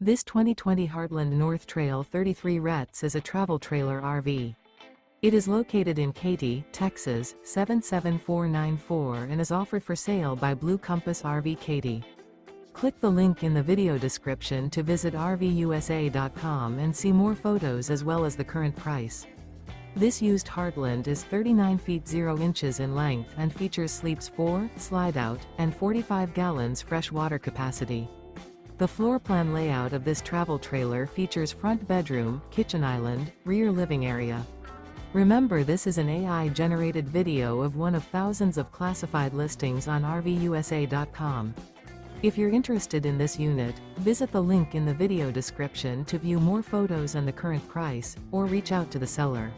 This 2020 Heartland North Trail 33 Rets is a travel trailer RV. It is located in Katy, Texas, 77494 and is offered for sale by Blue Compass RV Katy. Click the link in the video description to visit RVUSA.com and see more photos as well as the current price. This used Heartland is 39 feet 0 inches in length and features sleeps 4, Slideout, and 45 gallons fresh water capacity. The floor plan layout of this travel trailer features front bedroom, kitchen island, rear living area. Remember, this is an AI-generated video of one of thousands of classified listings on RVUSA.com. If you're interested in this unit, visit the link in the video description to view more photos and the current price, or reach out to the seller.